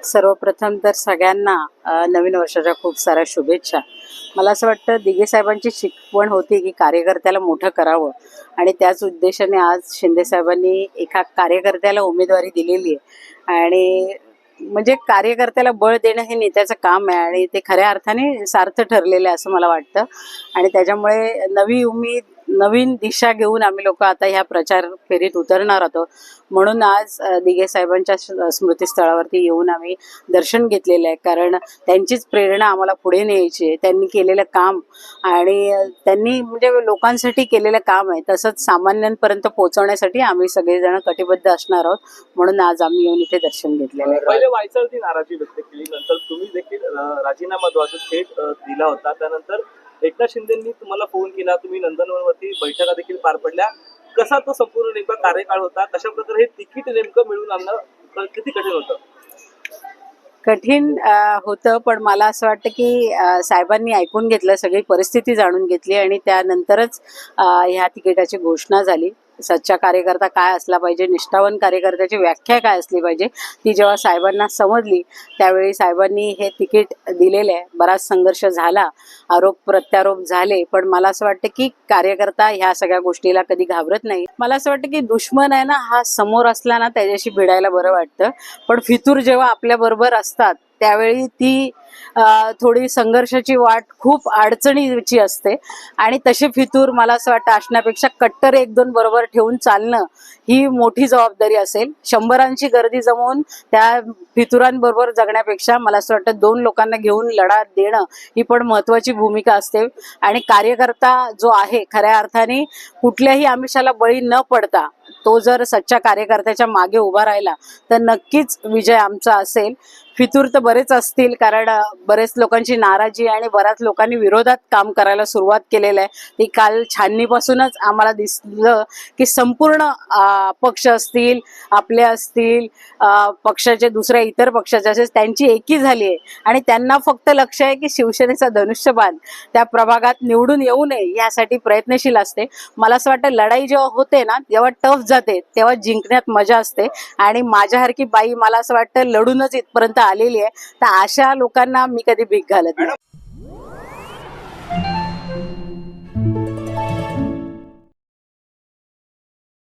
सर्वप्रथम तर सगळ्यांना नवीन वर्षाच्या खूप साऱ्या शुभेच्छा. मला असं वाटतं दिघे साहेबांची शिकवण होती की कार्यकर्त्याला मोठं करावं आणि त्याच उद्देशाने आज शिंदे साहेबांनी एका कार्यकर्त्याला उमेदवारी दिलेली आहे आणि म्हणजे कार्यकर्त्याला बळ देणं हे नेत्याचं काम आहे आणि ते खऱ्या अर्थाने सार्थ ठरलेलं आहे असं मला वाटतं. आणि त्याच्यामुळे नवी उमेद नवीन दिशा घेऊन आम्ही लोक आता ह्या प्रचार फेरीत उतरणार आहोत. म्हणून आज दिघे साहेबांच्या स्मृतीस्थळावरती येऊन आम्ही दर्शन घेतलेलं आहे, कारण त्यांचीच प्रेरणा आम्हाला पुढे न्यायची आहे. त्यांनी केलेलं काम आणि त्यांनी म्हणजे लोकांसाठी केलेलं काम आहे, तसंच सामान्यांपर्यंत पोहोचवण्यासाठी आम्ही सगळेजण कटिबद्ध असणार आहोत. म्हणून आज आम्ही येऊन इथे दर्शन घेतलेलं आहे. पहिले वायचळती नाराजी व्यक्त केली, नंतर तुम्ही देखील राजीनामा थेट दिला होता. त्यानंतर एकनाथ शिंदेंनी तुम्हाला फोन केला, तुम्ही नंदनवनवरती बैठका देखील पार पडल्या. कसा तो संपूर्ण नेमका कार्यकाळ होता? कशा प्रकारे हे तिकीट नेमकं मिळून आणणं किती कठीण होतं? कठीण होतं, पण मला असं वाटतं की साहेबांनी ऐकून घेतलं, सगळी परिस्थिती जाणून घेतली आणि त्यानंतरच ह्या तिकिटाची घोषणा झाली. सच्चा कार्यकर्ता काय असला पाहिजे, निष्ठावान कार्यकर्त्याची व्याख्या काय असली पाहिजे, ती जेव्हा साहेबांना समजली त्यावेळी साहेबांनी हे तिकीट दिलेलं आहे. बराच संघर्ष झाला, आरोप प्रत्यारोप झाले, पण मला असं वाटतं की कार्यकर्ता ह्या सगळ्या गोष्टीला कधी घाबरत नाही. मला असं वाटतं की दुश्मन आहे ना, हा समोर असला ना त्याच्याशी भिडायला बरं वाटतं, पण फितूर जेव्हा आपल्या बरोबर असतात त्यावेळी ती थोडी संघर्षाची वाट खूप अडचणीची असते आणि तसे फितूर मला असं वाटतं असण्यापेक्षा कट्टर एक दोन बरोबर ठेवून चालणं ही मोठी जबाबदारी असेल. शंभरांची गर्दी जमवून त्या फितुरांबरोबर जगण्यापेक्षा मला असं वाटतं दोन लोकांना घेऊन लढा देणं ही पण महत्त्वाची भूमिका असते. आणि कार्यकर्ता जो आहे खऱ्या अर्थाने कुठल्याही आमिषाला बळी न पडता तो जर सच्चा कार्यकर्त्याच्या मागे उभा राहिला तर नक्कीच विजय आमचा असेल. फितूर तर बरेच असतील, कारण बरेच लोकांची नाराजी आणि बऱ्याच लोकांनी विरोधात काम करायला सुरुवात केलेलं आहे. ती काल छाननीपासूनच आम्हाला दिसलं की संपूर्ण पक्ष असतील, आपले असतील, पक्षाचे दुसऱ्या इतर पक्षाचे असेल, त्यांची एकी झाली आहे आणि त्यांना फक्त लक्ष आहे की शिवसेनेचा धनुष्यबाण त्या प्रभागात निवडून येऊ नये यासाठी प्रयत्नशील असते. मला असं वाटतं लढाई जेव्हा होते ना, जेव्हा टफ जाते तेव्हा जिंकण्यात मजा असते आणि माझ्यासारखी बाई मला असं वाटतं लढूनच इथपर्यंत आलेली आहे. तर अशा लोकांना मी कधी भीक घालत नाही.